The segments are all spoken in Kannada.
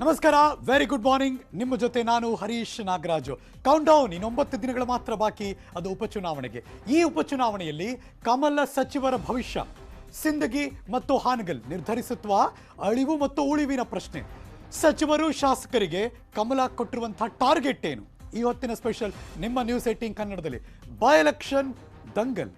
ನಮಸ್ಕಾರ, ವೆರಿ ಗುಡ್ ಮಾರ್ನಿಂಗ್. ನಿಮ್ಮ ಜೊತೆ ನಾನು ಹರೀಶ್ ನಾಗರಾಜು. ಕೌಂಟ್ ಡೌನ್ ಇನ್ನು 9 ದಿನಗಳು ಮಾತ್ರ ಬಾಕಿ, ಅದು ಉಪಚುನಾವಣೆಗೆ. ಈ ಉಪಚುನಾವಣೆಯಲ್ಲಿ ಕಮಲ ಸಚಿವರ ಭವಿಷ್ಯ ಸಿಂದಗಿ ಮತ್ತು ಹಾನಗಲ್ ನಿರ್ಧರಿಸುತ್ವಾ, ಅಳಿವು ಮತ್ತು ಉಳಿವಿನ ಪ್ರಶ್ನೆ. ಸಚಿವರು ಶಾಸಕರಿಗೆ ಕಮಲ ಕೊಟ್ಟಿರುವಂತಹ ಟಾರ್ಗೆಟ್ ಏನು? ಈ ಹೊತ್ತಿನ ಸ್ಪೆಷಲ್ ನಿಮ್ಮ ನ್ಯೂಸ್ 18 ಕನ್ನಡದಲ್ಲಿ. By election Dangal.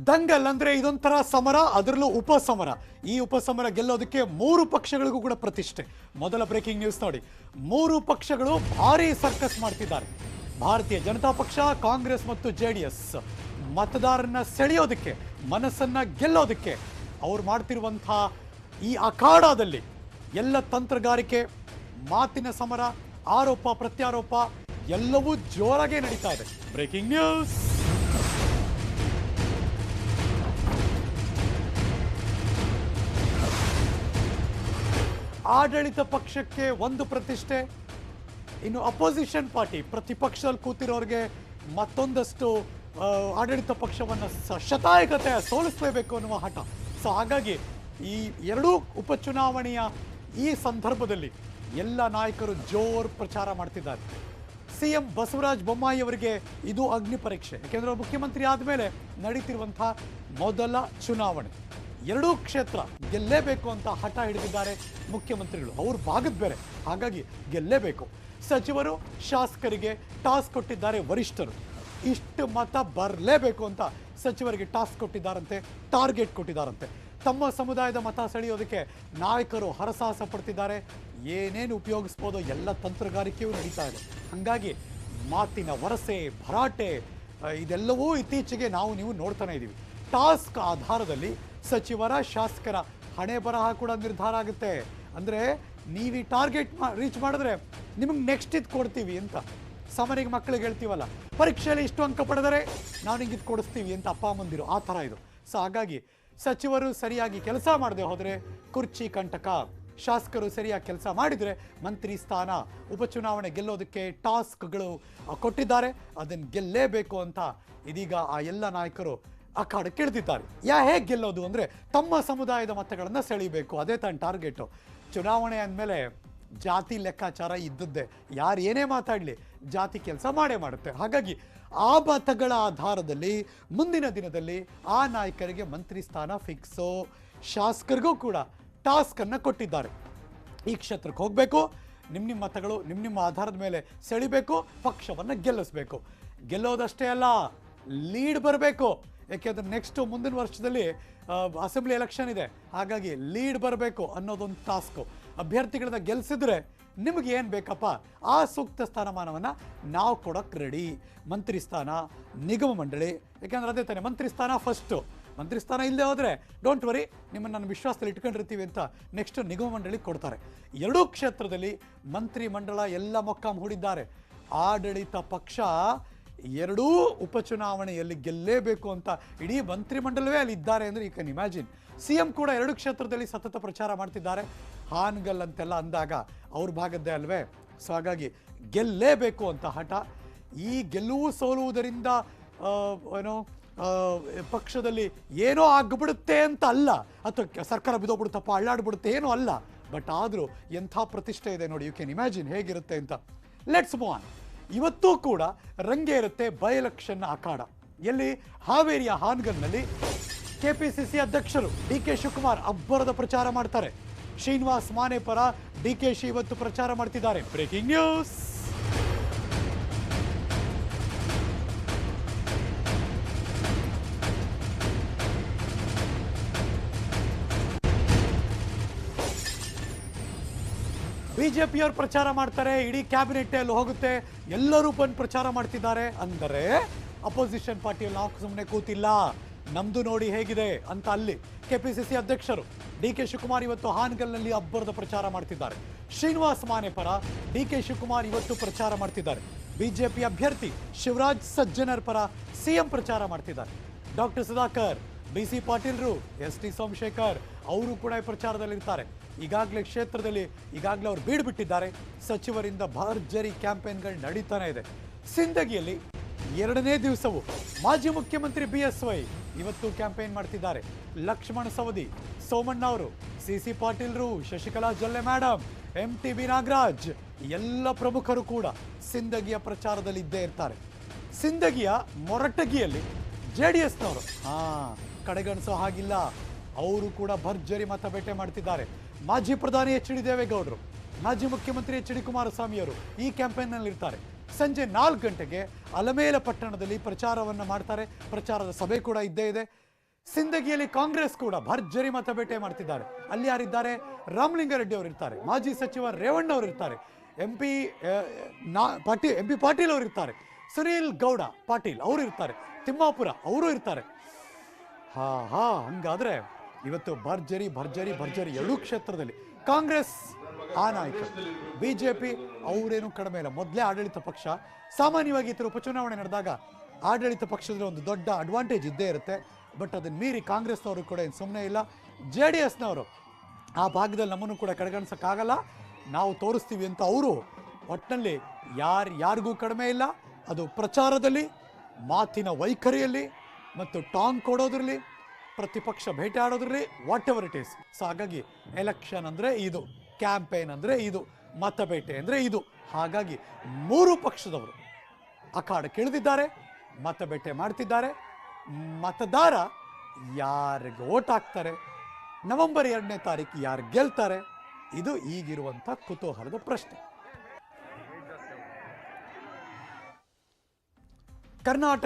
ದಂಗಲ್ ಅಂದ್ರೆ ಇದೊಂಥರ ಸಮರ, ಅದರಲ್ಲೂ ಉಪಸಮರ. ಈ ಉಪಸಮರ ಗೆಲ್ಲೋದಕ್ಕೆ 3 ಪಕ್ಷಗಳಿಗೂ ಕೂಡ ಪ್ರತಿಷ್ಠೆ. ಮೊದಲ ಬ್ರೇಕಿಂಗ್ ನ್ಯೂಸ್ ನೋಡಿ. 3 ಪಕ್ಷಗಳು ಭಾರಿ ಸರ್ಕಸ್ ಮಾಡ್ತಿದ್ದಾರೆ. ಭಾರತೀಯ ಜನತಾ ಪಕ್ಷ, ಕಾಂಗ್ರೆಸ್ ಮತ್ತು JDS ಮತದಾರರನ್ನ ಸೆಳೆಯೋದಕ್ಕೆ, ಮನಸ್ಸನ್ನ ಗೆಲ್ಲೋದಕ್ಕೆ ಅವ್ರು ಮಾಡ್ತಿರುವಂತಹ ಈ ಅಖಾಡದಲ್ಲಿ ಎಲ್ಲ ತಂತ್ರಗಾರಿಕೆ, ಮಾತಿನ ಸಮರ, ಆರೋಪ ಪ್ರತ್ಯಾರೋಪ ಎಲ್ಲವೂ ಜೋರಾಗೆ ನಡೀತಾ ಇದೆ. Breaking news. ಆಡಳಿತ ಪಕ್ಷಕ್ಕೆ ಒಂದು ಪ್ರತಿಷ್ಠೆ, ಇನ್ನು ಅಪೋಸಿಷನ್ ಪಾರ್ಟಿ ಪ್ರತಿಪಕ್ಷದಲ್ಲಿ ಕೂತಿರೋರಿಗೆ ಮತ್ತೊಂದಷ್ಟು ಆಡಳಿತ ಪಕ್ಷವನ್ನು ಶತಾಯಗತೆ ಸೋಲಿಸಲೇಬೇಕು ಅನ್ನುವ ಹಠ. ಸೊ ಹಾಗಾಗಿ ಈ ಎರಡೂ ಉಪಚುನಾವಣೆಯ ಈ ಸಂದರ್ಭದಲ್ಲಿ ಎಲ್ಲ ನಾಯಕರು ಜೋರು ಪ್ರಚಾರ ಮಾಡ್ತಿದ್ದಾರೆ. CM ಬಸವರಾಜ ಬೊಮ್ಮಾಯಿ ಅವರಿಗೆ ಇದು ಅಗ್ನಿ ಪರೀಕ್ಷೆ. ಯಾಕೆಂದ್ರೆ ಮುಖ್ಯಮಂತ್ರಿ ಆದಮೇಲೆ ನಡೀತಿರುವಂತಹ ಮೊದಲ ಚುನಾವಣೆ. ಎರಡೂ ಕ್ಷೇತ್ರ ಗೆಲ್ಲೇಬೇಕು ಅಂತ ಹಠ ಹಿಡಿದಿದ್ದಾರೆ ಮುಖ್ಯಮಂತ್ರಿಗಳು. ಅವ್ರ ಭಾಗದ ಬೇರೆ, ಹಾಗಾಗಿ ಗೆಲ್ಲೇಬೇಕು. ಸಚಿವರು ಶಾಸಕರಿಗೆ ಟಾಸ್ಕ್ ಕೊಟ್ಟಿದ್ದಾರೆ ವರಿಷ್ಠರು. ಇಷ್ಟು ಮತ ಬರಲೇಬೇಕು ಅಂತ ಸಚಿವರಿಗೆ ಟಾಸ್ಕ್ ಕೊಟ್ಟಿದ್ದಾರಂತೆ, ಟಾರ್ಗೆಟ್ ಕೊಟ್ಟಿದ್ದಾರಂತೆ. ತಮ್ಮ ಸಮುದಾಯದ ಮತ ಸೆಳೆಯೋದಕ್ಕೆ ನಾಯಕರು ಹರಸಾಹಸ ಪಡ್ತಿದ್ದಾರೆ. ಏನೇನು ಉಪಯೋಗಿಸ್ಬೋದೋ ಎಲ್ಲ ತಂತ್ರಗಾರಿಕೆಯೂ ನಡೀತಾ ಇದೆ. ಹಾಗಾಗಿ ಮಾತಿನ ವರಸೆ, ಭರಾಟೆ ಇದೆಲ್ಲವೂ ಇತ್ತೀಚೆಗೆ ನೀವು ನೋಡ್ತಾನೆ ಇದ್ದೀವಿ. ಟಾಸ್ಕ್ ಆಧಾರದಲ್ಲಿ ಸಚಿವರ ಶಾಸಕರ ಹಣೆ ಬರಹ ಕೂಡ ನಿರ್ಧಾರ ಆಗುತ್ತೆ. ಅಂದರೆ ನೀವು ಈ ಟಾರ್ಗೆಟ್ ರೀಚ್ ಮಾಡಿದ್ರೆ ನಿಮಗೆ ನೆಕ್ಸ್ಟ್ ಇದು ಕೊಡ್ತೀವಿ ಅಂತ. ಸಾಮಾನ್ಯ ಮಕ್ಕಳಿಗೆ ಹೇಳ್ತೀವಲ್ಲ, ಪರೀಕ್ಷೆಯಲ್ಲಿ ಇಷ್ಟು ಅಂಕ ಪಡೆದರೆ ನಾವು ನಿಂಗೆ ಇದು ಕೊಡಿಸ್ತೀವಿ ಅಂತ ಅಪ್ಪ ಅಮ್ಮಂದಿರು, ಆ ಥರ ಇದು. ಸೊ ಹಾಗಾಗಿ ಸಚಿವರು ಸರಿಯಾಗಿ ಕೆಲಸ ಮಾಡದೆ ಹೋದರೆ ಕುರ್ಚಿ ಕಂಟಕ. ಶಾಸಕರು ಸರಿಯಾಗಿ ಕೆಲಸ ಮಾಡಿದರೆ ಮಂತ್ರಿ ಸ್ಥಾನ. ಉಪಚುನಾವಣೆ ಗೆಲ್ಲೋದಕ್ಕೆ ಟಾಸ್ಕ್ಗಳು ಕೊಟ್ಟಿದ್ದಾರೆ, ಅದನ್ನು ಗೆಲ್ಲೇಬೇಕು ಅಂತ ಇದೀಗ ಆ ಎಲ್ಲ ನಾಯಕರು ಅಖಾಡಕ್ಕೆ ಇಳಿದಿದ್ದಾರೆ. ಹೇಗೆ ಗೆಲ್ಲೋದು ಅಂದರೆ ತಮ್ಮ ಸಮುದಾಯದ ಮತಗಳನ್ನು ಸೆಳೀಬೇಕು, ಅದೇ ತನ್ನ ಟಾರ್ಗೆಟು. ಚುನಾವಣೆ ಅಂದಮೇಲೆ ಜಾತಿ ಲೆಕ್ಕಾಚಾರ ಇದ್ದದ್ದೇ. ಯಾರು ಏನೇ ಮಾತಾಡಲಿ ಜಾತಿ ಕೆಲಸ ಮಾಡೇ ಮಾಡುತ್ತೆ. ಹಾಗಾಗಿ ಆ ಮತಗಳ ಆಧಾರದಲ್ಲಿ ಮುಂದಿನ ದಿನದಲ್ಲಿ ಆ ನಾಯಕರಿಗೆ ಮಂತ್ರಿ ಸ್ಥಾನ ಫಿಕ್ಸು. ಶಾಸಕರಿಗೂ ಕೂಡ ಟಾಸ್ಕನ್ನು ಕೊಟ್ಟಿದ್ದಾರೆ. ಈ ಕ್ಷೇತ್ರಕ್ಕೆ ಹೋಗಬೇಕು, ನಿಮ್ಮ ಮತಗಳು ನಿಮ್ಮ ಆಧಾರದ ಮೇಲೆ ಸೆಳಿಬೇಕು, ಪಕ್ಷವನ್ನು ಗೆಲ್ಲಿಸಬೇಕು. ಗೆಲ್ಲೋದಷ್ಟೇ ಅಲ್ಲ, ಲೀಡ್ ಬರಬೇಕು. ಯಾಕೆಂದರೆ ನೆಕ್ಸ್ಟು ಮುಂದಿನ ವರ್ಷದಲ್ಲಿ ಅಸೆಂಬ್ಲಿ ಎಲೆಕ್ಷನ್ ಇದೆ. ಹಾಗಾಗಿ ಲೀಡ್ ಬರಬೇಕು ಅನ್ನೋದೊಂದು ಟಾಸ್ಕು. ಅಭ್ಯರ್ಥಿಗಳನ್ನ ಗೆಲ್ಲಿಸಿದ್ರೆ ನಿಮಗೆ ಏನು ಬೇಕಪ್ಪ, ಆ ಸೂಕ್ತ ಸ್ಥಾನಮಾನವನ್ನು ನಾವು ಕೊಡೋಕ್ಕೆ ರೆಡಿ. ಮಂತ್ರಿ ಸ್ಥಾನ, ನಿಗಮ ಮಂಡಳಿ, ಯಾಕೆಂದ್ರೆ ಅದೇ ತಾನೆ ಮಂತ್ರಿ ಸ್ಥಾನ ಫಸ್ಟು. ಮಂತ್ರಿ ಸ್ಥಾನ ಇಲ್ಲದೆ ಹೋದರೆ ಡೋಂಟ್ ವರಿ, ನಿಮ್ಮನ್ನು ನನ್ನ ವಿಶ್ವಾಸದಲ್ಲಿ ಇಟ್ಕೊಂಡಿರ್ತೀವಿ ಅಂತ ನೆಕ್ಸ್ಟ್ ನಿಗಮ ಮಂಡಳಿ ಕೊಡ್ತಾರೆ. ಎರಡೂ ಕ್ಷೇತ್ರದಲ್ಲಿ ಮಂತ್ರಿ ಮಂಡಲ ಎಲ್ಲ ಮೊಕ್ಕಾಂ ಹೂಡಿದ್ದಾರೆ. ಆಡಳಿತ ಪಕ್ಷ ಎರಡೂ ಉಪಚುನಾವಣೆಯಲ್ಲಿ ಗೆಲ್ಲೇಬೇಕು ಅಂತ ಇಡೀ ಮಂತ್ರಿಮಂಡಲವೇ ಅಲ್ಲಿ ಇದ್ದಾರೆ ಅಂದರೆ ಯು ಕ್ಯಾನ್ ಇಮ್ಯಾಜಿನ್. CM ಕೂಡ 2 ಕ್ಷೇತ್ರದಲ್ಲಿ ಸತತ ಪ್ರಚಾರ ಮಾಡ್ತಿದ್ದಾರೆ. ಹಾನಗಲ್ ಅಂತೆಲ್ಲ ಅಂದಾಗ ಅವ್ರ ಭಾಗದ್ದೇ ಅಲ್ವೇ. ಸೊ ಹಾಗಾಗಿ ಗೆಲ್ಲೇಬೇಕು ಅಂತ ಹಠ. ಈ ಗೆಲ್ಲುವು ಸೋಲುವುದರಿಂದ ಪಕ್ಷದಲ್ಲಿ ಏನೋ ಆಗಿಬಿಡುತ್ತೆ ಅಂತ ಅಲ್ಲ, ಅಥವಾ ಸರ್ಕಾರ ಬಿದ್ದೋಗ್ಬಿಡುತ್ತಪ್ಪ, ಅಳ್ಳಾಡ್ಬಿಡುತ್ತೆ, ಏನೂ ಅಲ್ಲ. ಬಟ್ ಆದರೂ ಎಂಥ ಪ್ರತಿಷ್ಠೆ ಇದೆ ನೋಡಿ, ಯು ಕ್ಯಾನ್ ಇಮ್ಯಾಜಿನ್ ಹೇಗಿರುತ್ತೆ ಅಂತ. Let's move on. ಇವತ್ತೂ ಕೂಡ ರಂಗೇರುತ್ತೆ ಬೈ ಎಲೆಕ್ಷನ್ ಅಖಾಡ. ಎಲ್ಲಿ? ಹಾವೇರಿಯ ಹಾನಗಲ್ನಲ್ಲಿ KPCC ಅಧ್ಯಕ್ಷರು DK ಶಿವಕುಮಾರ್ ಅಬ್ಬರದ ಪ್ರಚಾರ ಮಾಡ್ತಾರೆ. ಶ್ರೀನಿವಾಸ್ ಮಾನೆ ಪರ DKಶಿ ಇವತ್ತು ಪ್ರಚಾರ ಮಾಡ್ತಿದ್ದಾರೆ. Breaking news. ಬಿಜೆಪಿಯವರು ಪ್ರಚಾರ ಮಾಡ್ತಾರೆ, ಇಡೀ ಕ್ಯಾಬಿನೆಟ್ ಅಲ್ಲಿ ಹೋಗುತ್ತೆ, ಎಲ್ಲರೂ ಬಂದು ಪ್ರಚಾರ ಮಾಡ್ತಿದ್ದಾರೆ. ಅಂದರೆ ಅಪೋಸಿಷನ್ ಪಾರ್ಟಿಯಲ್ಲಿ ನಾವು ಸುಮ್ಮನೆ ಕೂತಿಲ್ಲ, ನಮ್ದು ನೋಡಿ ಹೇಗಿದೆ ಅಂತ ಅಲ್ಲಿ KPCC ಅಧ್ಯಕ್ಷರು DK ಶಿವಕುಮಾರ್ ಇವತ್ತು ಹಾನಗಲ್ನಲ್ಲಿ ಅಬ್ಬರದ ಪ್ರಚಾರ ಮಾಡ್ತಿದ್ದಾರೆ. ಶ್ರೀನಿವಾಸ್ ಮಾನೆ ಪರ DK ಶಿವಕುಮಾರ್ ಇವತ್ತು ಪ್ರಚಾರ ಮಾಡ್ತಿದ್ದಾರೆ. ಬಿಜೆಪಿ ಅಭ್ಯರ್ಥಿ ಶಿವರಾಜ್ ಸಜ್ಜನರ್ ಪರ CM ಪ್ರಚಾರ ಮಾಡ್ತಿದ್ದಾರೆ. ಡಾಕ್ಟರ್ ಸುಧಾಕರ್, BC ಪಾಟೀಲ್ರು, ST ಸೋಮಶೇಖರ್ ಅವರು ಕೂಡ ಪ್ರಚಾರದಲ್ಲಿರ್ತಾರೆ. ಈಗಾಗಲೇ ಕ್ಷೇತ್ರದಲ್ಲಿ ಅವರು ಬೀಡು ಬಿಟ್ಟಿದ್ದಾರೆ. ಸಚಿವರಿಂದ ಭರ್ಜರಿ ಕ್ಯಾಂಪೇನ್ಗಳು ನಡೀತಾನೆ ಇದೆ. ಸಿಂದಗಿಯಲ್ಲಿ ಎರಡನೇ ದಿವಸವು ಮಾಜಿ ಮುಖ್ಯಮಂತ್ರಿ BSY ಇವತ್ತು ಕ್ಯಾಂಪೇನ್ ಮಾಡ್ತಿದ್ದಾರೆ. ಲಕ್ಷ್ಮಣ ಸವದಿ, ಸೋಮಣ್ಣ ಅವರು, CC ಪಾಟೀಲ್ರು, ಶಶಿಕಲಾ ಜೊಲ್ಲೆ ಮೇಡಮ್, MTB ನಾಗರಾಜ್ ಎಲ್ಲ ಪ್ರಮುಖರು ಕೂಡ ಸಿಂದಗಿಯ ಪ್ರಚಾರದಲ್ಲಿ ಇದ್ದೇ ಇರ್ತಾರೆ. ಸಿಂದಗಿಯ ಮೊರಟಗಿಯಲ್ಲಿ JDSನವರು ಕಡೆಗಣಿಸೋ ಹಾಗಿಲ್ಲ, ಅವರು ಕೂಡ ಭರ್ಜರಿ ಮತಬೇಟೆ ಮಾಡ್ತಿದ್ದಾರೆ. ಮಾಜಿ ಪ್ರಧಾನಿ HD ದೇವೇಗೌಡರು, ಮಾಜಿ ಮುಖ್ಯಮಂತ್ರಿ HD ಕುಮಾರಸ್ವಾಮಿ ಅವರು ಈ ಕ್ಯಾಂಪೇನ್ನಲ್ಲಿ ಇರ್ತಾರೆ. ಸಂಜೆ 4 ಗಂಟೆಗೆ ಅಲಮೇಲ ಪಟ್ಟಣದಲ್ಲಿ ಪ್ರಚಾರವನ್ನು ಮಾಡ್ತಾರೆ. ಪ್ರಚಾರದ ಸಭೆ ಕೂಡ ಇದ್ದೇ ಇದೆ. ಸಿಂದಗಿಯಲ್ಲಿ ಕಾಂಗ್ರೆಸ್ ಕೂಡ ಭರ್ಜರಿ ಮತಬೇಟೆ ಮಾಡ್ತಿದ್ದಾರೆ. ಅಲ್ಲಿ ಯಾರಿದ್ದಾರೆ? ರಾಮಲಿಂಗಾರೆಡ್ಡಿ ಅವರು ಇರ್ತಾರೆ, ಮಾಜಿ ಸಚಿವ ರೇವಣ್ಣ ಅವರು ಇರ್ತಾರೆ, MP ಪಾಟೀಲ್ ಅವರು ಇರ್ತಾರೆ, ಸುನೀಲ್ ಗೌಡ ಪಾಟೀಲ್ ಅವರು ಇರ್ತಾರೆ, ತಿಮ್ಮಾಪುರ ಅವರು ಇರ್ತಾರೆ. ಹಂಗಾದ್ರೆ ಇವತ್ತು ಭರ್ಜರಿ ಭರ್ಜರಿ ಭರ್ಜರಿ ಎರಡೂ ಕ್ಷೇತ್ರದಲ್ಲಿ ಕಾಂಗ್ರೆಸ್ ನಾಯಕರು. BJP ಅವರೇನು ಕಡಿಮೆ ಇಲ್ಲ, ಮೊದಲೇ ಆಡಳಿತ ಪಕ್ಷ. ಸಾಮಾನ್ಯವಾಗಿ ಈ ಥರ ಉಪಚುನಾವಣೆ ನಡೆದಾಗ ಆಡಳಿತ ಪಕ್ಷದಲ್ಲಿ ಒಂದು ದೊಡ್ಡ ಅಡ್ವಾಂಟೇಜ್ ಇದ್ದೇ ಇರುತ್ತೆ. ಬಟ್ ಅದನ್ನು ಮೀರಿ ಕಾಂಗ್ರೆಸ್ನವರು ಕೂಡ ಏನು ಸುಮ್ಮನೆ ಇಲ್ಲ. JDSನವರು ಆ ಭಾಗದಲ್ಲಿ ನಮ್ಮನ್ನು ಕೂಡ ಕಡೆಗಣಿಸೋಕ್ಕಾಗಲ್ಲ, ನಾವು ತೋರಿಸ್ತೀವಿ ಅಂತ ಅವರು ಒಟ್ಟಿನಲ್ಲಿ ಯಾರಿಗೂ ಕಡಿಮೆ ಇಲ್ಲ. ಅದು ಪ್ರಚಾರದಲ್ಲಿ, ಮಾತಿನ ವೈಖರಿಯಲ್ಲಿ ಮತ್ತು ಟಾಂಗ್ ಕೊಡೋದ್ರಲ್ಲಿ, ಪ್ರತಿಪಕ್ಷ ಭೇಟಿ ಆಡೋದ್ರಲ್ಲಿ, whatever it is. So ಹಾಗಾಗಿ ಎಲೆಕ್ಷನ್ ಅಂದರೆ ಇದು, ಕ್ಯಾಂಪೇನ್ ಅಂದರೆ ಇದು, ಮತಬೇಟೆ ಅಂದರೆ ಇದು. ಹಾಗಾಗಿ 3 ಪಕ್ಷದವರು ಅಖಾಡಕ್ಕೆ ಇಳಿದಿದ್ದಾರೆ, ಮತಬೇಟೆ ಮಾಡ್ತಿದ್ದಾರೆ. ಮತದಾರ ಯಾರಿಗೆ ಓಟ್ ಹಾಕ್ತಾರೆ, ನವೆಂಬರ್ 2ನೇ ತಾರೀಕು ಯಾರು ಗೆಲ್ತಾರೆ, ಇದು ಈಗಿರುವಂಥ ಕುತೂಹಲದ ಪ್ರಶ್ನೆ. ಕರ್ನಾಟಕ